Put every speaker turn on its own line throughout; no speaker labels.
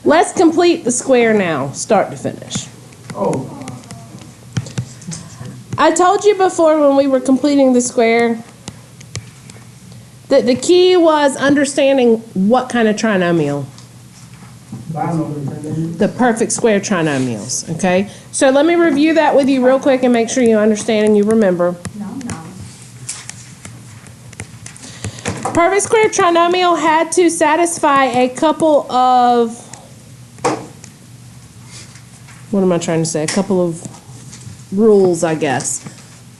Let's complete the square now, start to finish.
Oh.
I told you before when we were completing the square that the key was understanding what kind of trinomial. The perfect square trinomials, okay? So let me review that with you real quick and make sure you understand and you remember. Perfect square trinomial had to satisfy a couple of, what am I trying to say? A couple of rules, I guess.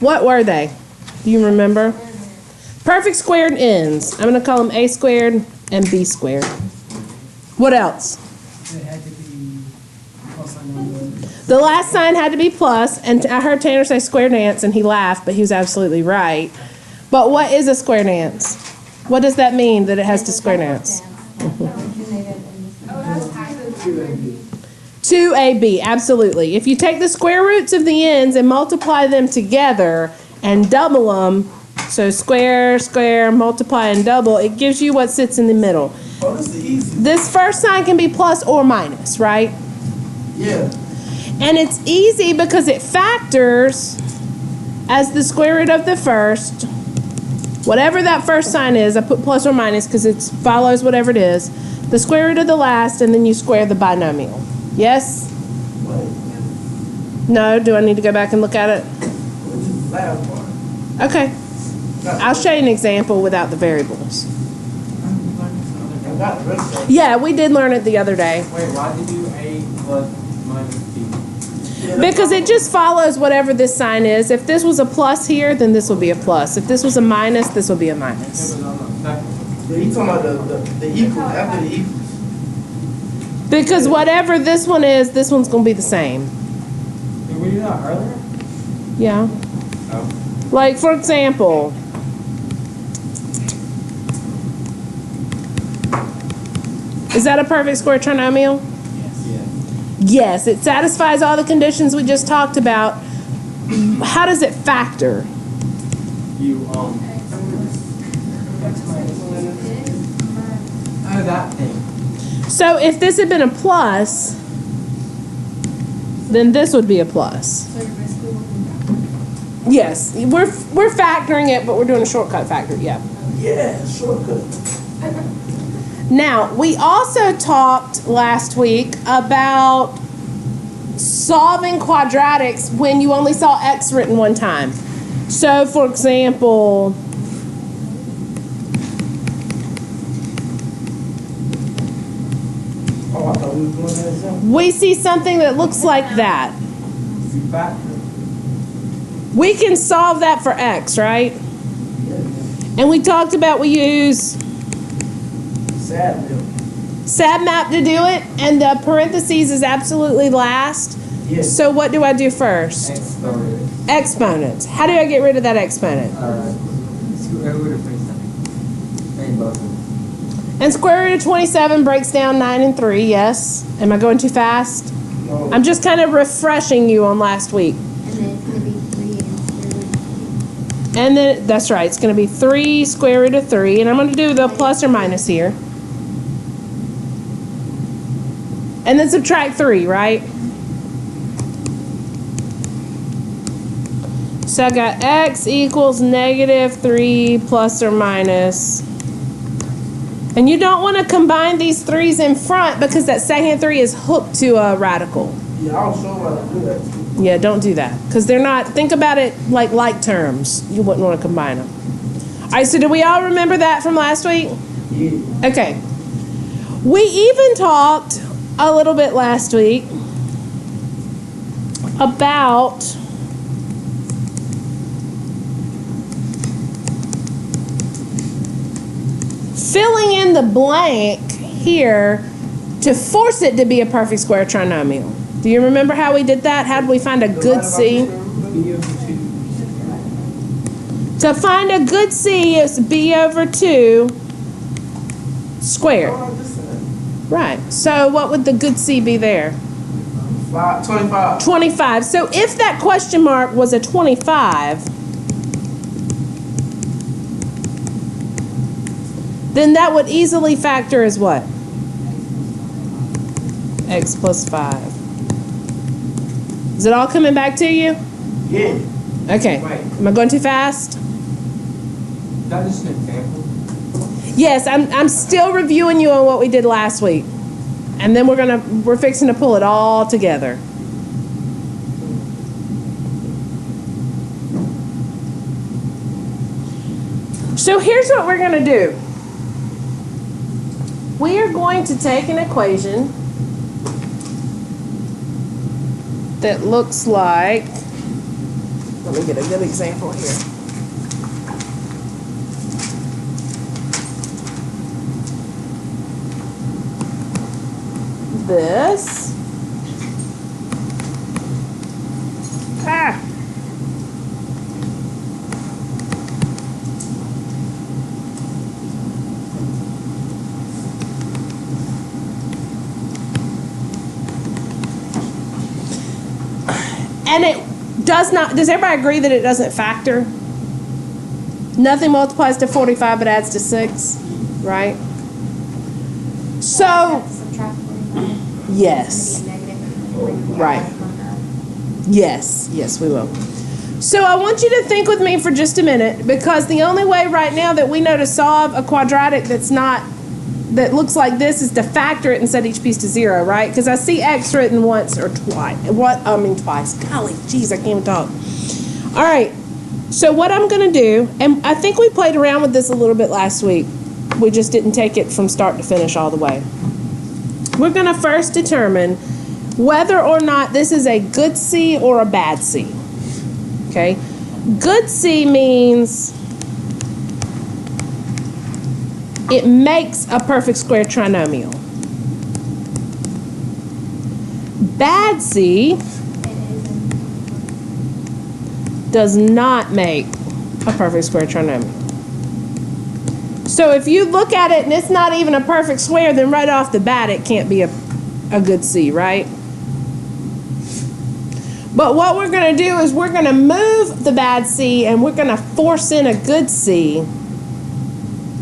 What were they? Do you remember? Perfect squared ends. I'm going to call them a squared and b squared. What else?
It had to be plus sign on
The last sign had to be plus, and I heard Tanner say square dance, and he laughed, but he was absolutely right. But what is a square dance? What does that mean, that it has to square dance? 2ab, absolutely. If you take the square roots of the ends and multiply them together and double them, so square, square, multiply, and double, it gives you what sits in the middle.
Oh, this is easy.
This first sign can be plus or minus, right?
Yeah.
And it's easy because it factors as the square root of the first. Whatever that first sign is, I put plus or minus because it follows whatever it is. The square root of the last, and then you square the binomial. Yes? No? Do I need to go back and look at it?
Last part.
Okay. I'll show you an example without the variables.
I got the rest of it.
Yeah, we did learn it the other day.
Wait, why did you A plus minus B?
Because it just follows whatever this sign is. If this was a plus here, then this will be a plus. If this was a minus, this will be a minus.
It was on the second.
Yeah, he's talking about the equals, after the equals.
Because whatever this one is, this one's going to be the same.
Did we do that earlier?
Yeah.
Oh.
Like, for example, is that a perfect square trinomial?
Yes.
Yes, it satisfies all the conditions we just talked about. How does it factor?
You, oh, that thing.
So if this had been a plus, then this would be a plus. Yes, we're factoring it, but we're doing a shortcut factor, yeah.
Yeah, shortcut.
Now, we also talked last week about solving quadratics when you only saw x written one time. So, for example,
Oh, I thought we were doing that example.
we see something that looks like that.
You factor.
We can solve that for x, right? And we talked about we use
Sad milk.
SAB map to do it, and the parentheses is absolutely last.
Yes.
So what do I do first?
Exponents.
Exponents. How do I get rid of that exponent?
Square root of 27. And both of them.
And square root of 27 breaks down 9 and 3, yes. Am I going too fast?
No.
I'm just kind of refreshing you on last week. And then, that's right, it's going to be 3 square root of 3. And I'm going to do the plus or minus here. And then subtract 3, right? So I got x equals negative 3 plus or minus. And you don't want to combine these 3's in front because that second 3 is hooked to a radical.
Yeah, I'll show how to do that too.
Yeah, don't do that. Because they're not, think about it like terms. You wouldn't want to combine them. All right, so do we all remember that from last week?
Yeah.
Okay. We even talked a little bit last week about filling in the blank here to force it to be a perfect square trinomial. Do you remember how we did that? How did we find a good C? To find a good C, it's b over 2 squared. Right. So what would the good C be there?
25.
25. So if that question mark was a 25, then that would easily factor as what? x plus 5. Is it all coming back to you?
Yeah.
Okay.
Right.
Am I going too fast?
That is an example.
Yes, I'm still reviewing you on what we did last week. And then we're fixing to pull it all together. So here's what we're going to do. We are going to take an equation that looks like, let me get a good example here. This. And it does not, does everybody agree that it doesn't factor? Nothing multiplies to 45 but adds to 6, right? So,
Subtract 45.
yes.
It's gonna be negative.
Right. Yes, yes, we will. So I want you to think with me for just a minute, because the only way right now that we know to solve a quadratic that looks like this is to factor it and set each piece to 0, right? Because I see x written once or twice. Twice. Golly, geez, I can't even talk. All right, so what I'm going to do, and I think we played around with this a little bit last week. We just didn't take it from start to finish all the way. We're going to first determine whether or not this is a good C or a bad C. Okay? Good C means it makes a perfect square trinomial. Bad C does not make a perfect square trinomial. So if you look at it and it's not even a perfect square, then right off the bat it can't be a good C, right? But what we're going to do is we're going to move the bad C and we're going to force in a good C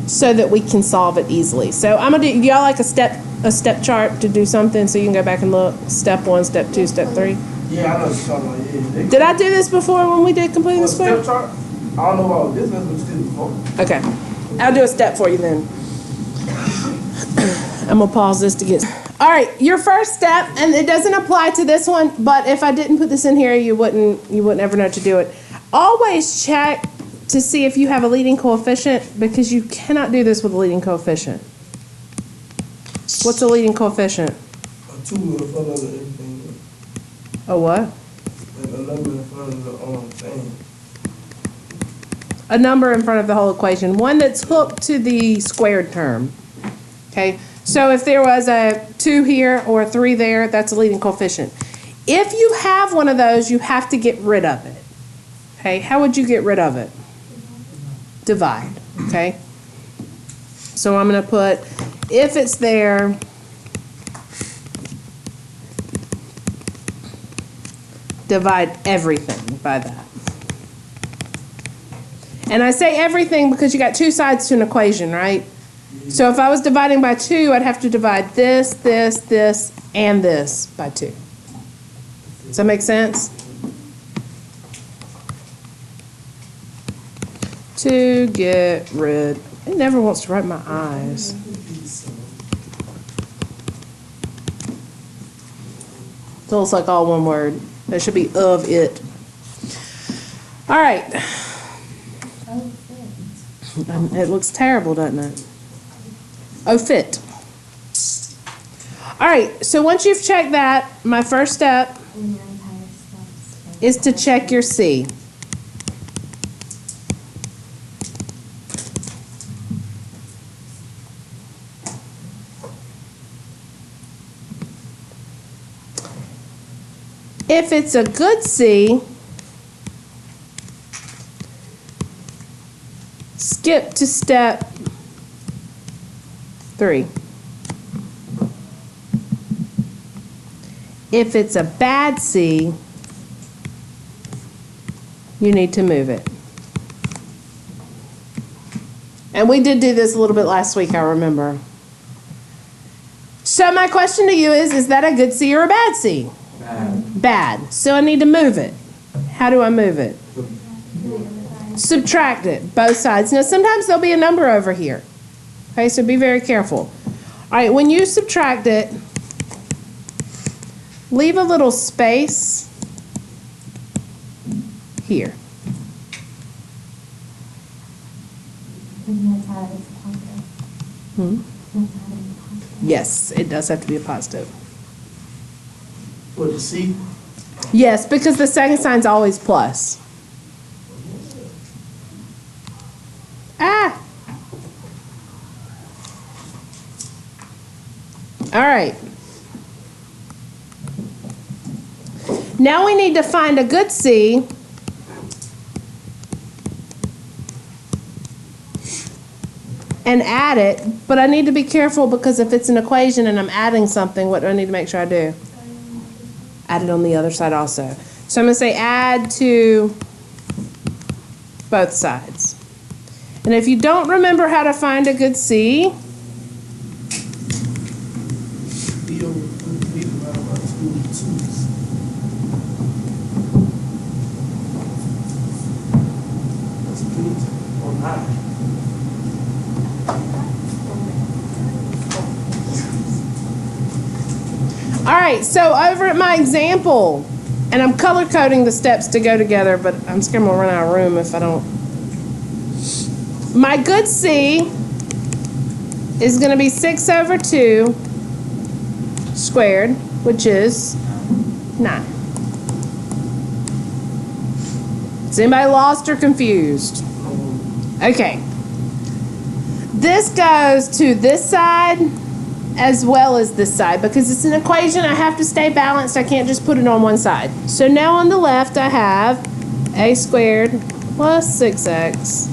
so that we can solve it easily. So I'm going to do, y'all like a step chart to do something so you can go back and look? Step 1, step 2, step 3.
Yeah, I know what you're talking about. Yeah.
Did I do this before when we did completing the square?
Step chart? I don't know about this. That's what you did before.
Okay. I'll do a step for you then. I'm going to pause this to get... All right, your first step, and it doesn't apply to this one, but if I didn't put this in here, you wouldn't ever know to do it. Always check to see if you have a leading coefficient, because you cannot do this with a leading coefficient. What's a leading coefficient?
A 2 in front of everything.
A what?
And a number in front of the thing.
A number in front of the whole equation. One that's hooked to the squared term. Okay? So if there was a 2 here or a 3 there, that's a leading coefficient. If you have one of those, you have to get rid of it. Okay? How would you get rid of it? Divide. Okay? So I'm going to put, if it's there, divide everything by that. And I say everything because you got two sides to an equation, right? So if I was dividing by 2, I'd have to divide this, this, this, and this by 2. Does that make sense? To get rid. It never wants to write my eyes. So it's like all one word. There should be of it. All right. It looks terrible, doesn't it? Oh, fit. All right, so once you've checked that, my first step is to check your C. If it's a good C, skip to step 3. If it's a bad C, you need to move it. And we did do this a little bit last week, I remember. So my question to you is that a good C or a bad C?
Bad.
Bad. So I need to move it. How do I move it? Subtract it, both sides. Now sometimes there'll be a number over here. Okay, so be very careful. All right, when you subtract it, leave a little space here. Yes, it does have to be a positive.
What, the C?
Yes, because the second sign's always plus. Ah! All right. Now we need to find a good C. And add it, but I need to be careful because if it's an equation and I'm adding something, what do I need to make sure I do? Add it on the other side also. So I'm going to say add to both sides. And if you don't remember how to find a good C, all right, so over at my example, and I'm color coding the steps to go together, but I'm scared I'm gonna run out of room if I don't. My good C is gonna be 6 over 2 squared, which is 9. Is anybody lost or confused? Okay. This goes to this side as well as this side because it's an equation. I have to stay balanced. I can't just put it on one side. So now on the left I have a squared plus 6x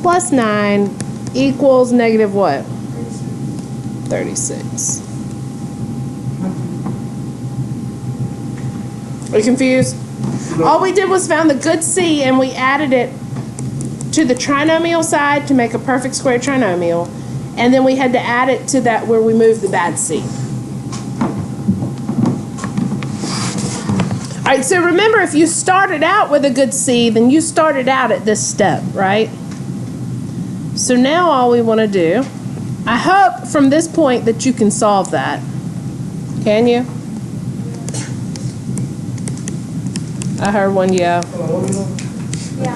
plus 9 equals negative what? 36. Are you confused? All we did was found the good C and we added it to the trinomial side to make a perfect square trinomial. And then we had to add it to that where we moved the bad C. All right, so remember if you started out with a good C, then you started out at this step, right? So now all we want to do, I hope from this point that you can solve that. Can you? I heard one yeah.
Yeah.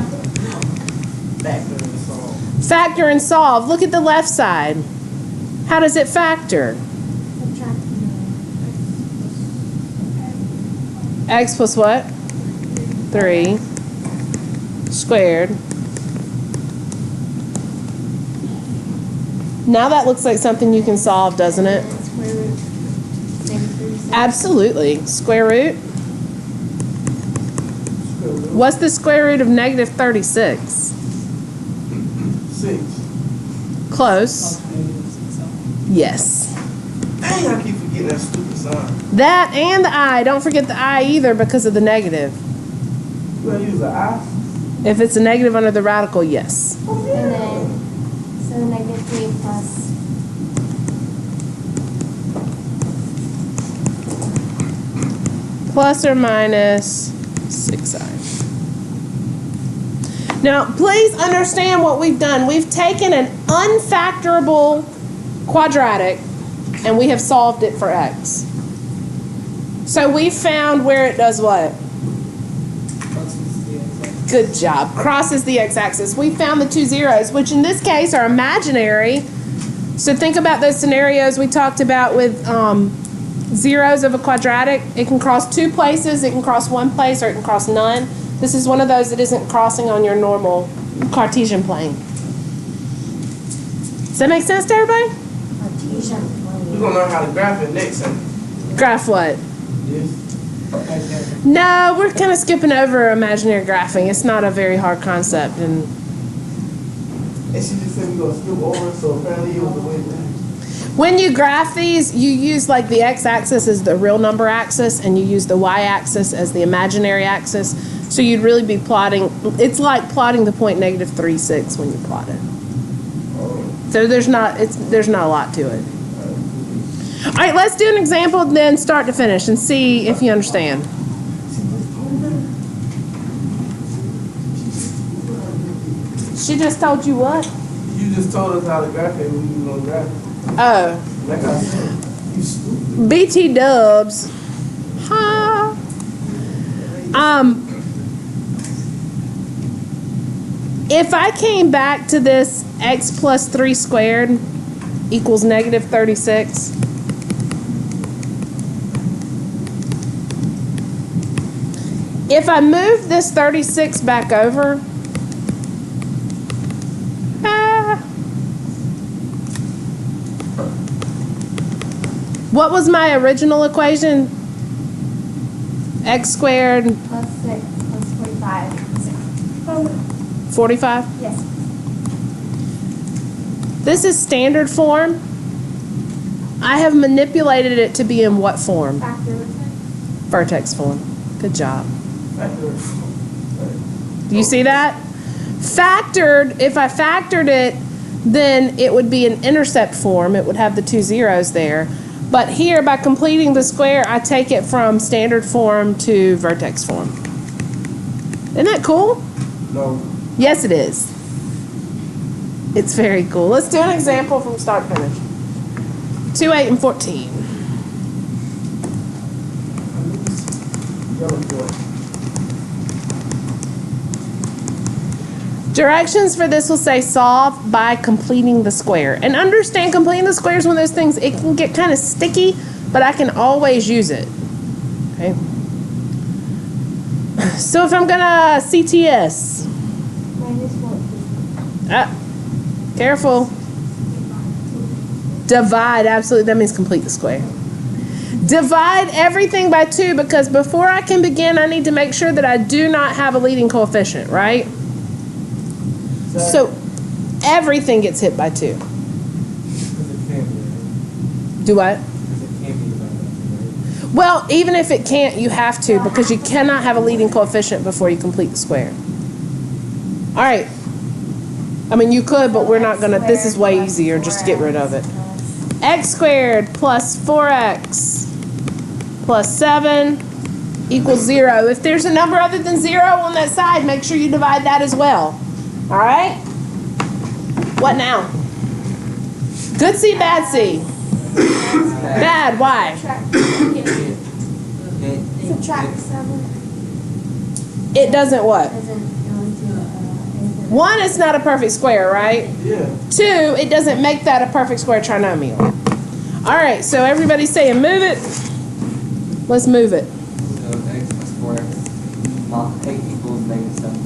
Factor and solve. Look at the left side. How does it factor? X plus what? 3 squared. Now that looks like something you can solve, doesn't it? Absolutely. Square root. What's the square root of negative 36?
6.
Close. Yes.
Dang, I keep forgetting that stupid sign.
That and the I. Don't forget the I either because of the negative.
You gonna use an I?
If it's a negative under the radical, yes.
And then, so negative 3 plus.
Plus or minus 6i. Now, please understand what we've done. We've taken an unfactorable quadratic and we have solved it for x. So we found where it does what? Good job. Crosses the x-axis. We found the 2 zeros, which in this case are imaginary. So think about those scenarios we talked about with zeros of a quadratic. It can cross 2 places, it can cross 1 place, or it can cross none. This is one of those that isn't crossing on your normal Cartesian plane. Does that make sense to everybody?
Cartesian plane.
We're gonna learn how to graph it next time.
Graph what?
Yes.
No, we're kind of skipping over imaginary graphing. It's not a very hard concept. And
she just said we're gonna skip over, so apparently it was the way that.
when you graph these, you use like the x-axis as the real number axis, and you use the y-axis as the imaginary axis. So you'd really be plotting. It's like plotting the point negative 3, 6 when you plot it. So there's not a lot to it. All right, let's do an example, then start to finish, and see if you understand. She just told you what?
You just told us how to graph it when you gonna graph it.
Oh.
Like I said, you stupid.
BT dubs. Ha. If I came back to this x plus 3 squared equals negative 36. If I move this 36 back over, what was my original equation? X squared
Plus 6 plus 45.
45?
Yes.
This is standard form. I have manipulated it to be in what form?
Factor.
Vertex form. Good job.
Factor.
Do you see that? Factored, if I factored it, then it would be an intercept form. It would have the 2 zeros there. But here, by completing the square, I take it from standard form to vertex form. Isn't that cool?
No.
Yes, it is. It's very cool. Let's do an example from start to finish. 2, 8, and 14.
Yellow boy.
Directions for this will say solve by completing the square. And understand, completing the square is one of those things, it can get kind of sticky, but I can always use it. Okay. So if I'm gonna CTS,
Minus 14.
careful. Divide, absolutely, that means complete the square. Divide everything by 2 because before I can begin, I need to make sure that I do not have a leading coefficient, right? So everything gets hit by 2.
Because it can't be, right?
Do what?
Because it can't be divided by 2, right?
Well, even if it can't, you have to because you cannot have a leading coefficient before you complete the square. All right. I mean, you could, but we're not going to. This is way easier just to get rid of it. X squared plus 4x plus 7 equals 0. If there's a number other than 0 on that side, make sure you divide that as well. All right? What now? Good C, bad C. Bad, why?
Subtract 7.
It doesn't what?
Doesn't go into
1, it's not a perfect square, right?
Yeah.
2, it doesn't make that a perfect square trinomial. All right, so everybody's saying move it. Let's move it.
So x plus 4x equals negative 7.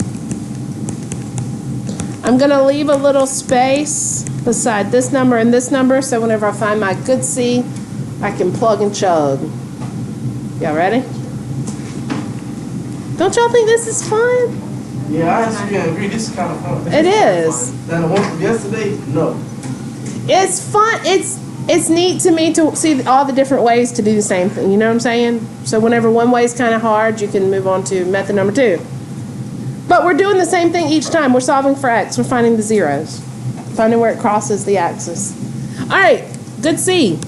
I'm going to leave a little space beside this number and this number, so whenever I find my good C, I can plug and chug. Y'all ready? Don't y'all think this is fun?
Yeah, I actually agree. This is kind of fun.
It is.
Than the one from yesterday? No.
It's fun. It's neat to me to see all the different ways to do the same thing. You know what I'm saying? So whenever one way is kind of hard, you can move on to method number 2. But we're doing the same thing each time. We're solving for x. We're finding the zeros. Finding where it crosses the axis. All right. Good C.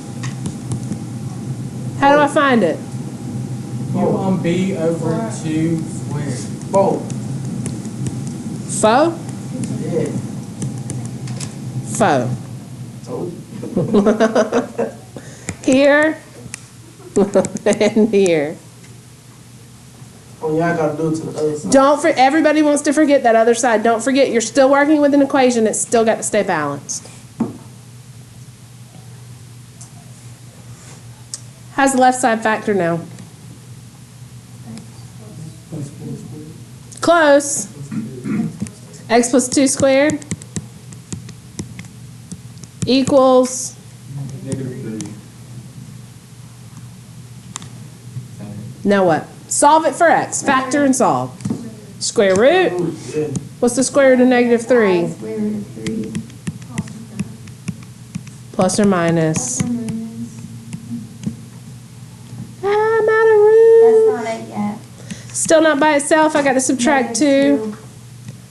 How do I find it?
U on B over 2 squared.
4.
Faux?
Yeah.
Faux.
Told you.
Here and here.
Oh, yeah, I got to do it to the other side.
Everybody wants to forget that other side. Don't forget, you're still working with an equation. It's still got to stay balanced. How's the left side factor now? Close. X plus 2 squared equals
Negative 3.
now what? Solve it for x. Factor and solve. Square root.
Ooh, yeah.
What's the square root of negative 3?
Square root of 3.
Plus or minus.
Plus or minus.
I'm out of
That's
root.
not it yet.
Still not by itself. I got to subtract 2.
-2.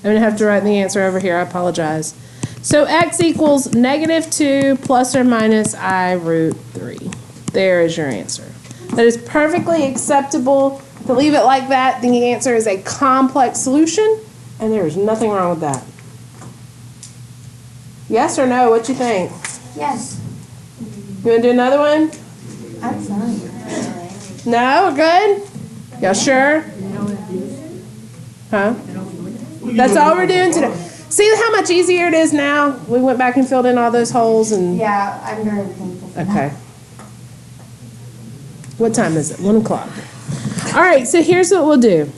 I'm going to have to write the answer over here. I apologize. So x equals negative 2 plus or minus I root 3. There is your answer. That is perfectly acceptable. To leave it like that, the answer is a complex solution, and there is nothing wrong with that. Yes or no? What you think?
Yes.
You want to do another one?
I'm fine.
No? Good? Y'all sure? Huh? That's all we're doing today. See how much easier it is now? We went back and filled in all those holes and...
Yeah, I'm very thankful for
Okay. What time is it? 1 o'clock. All right, so here's what we'll do.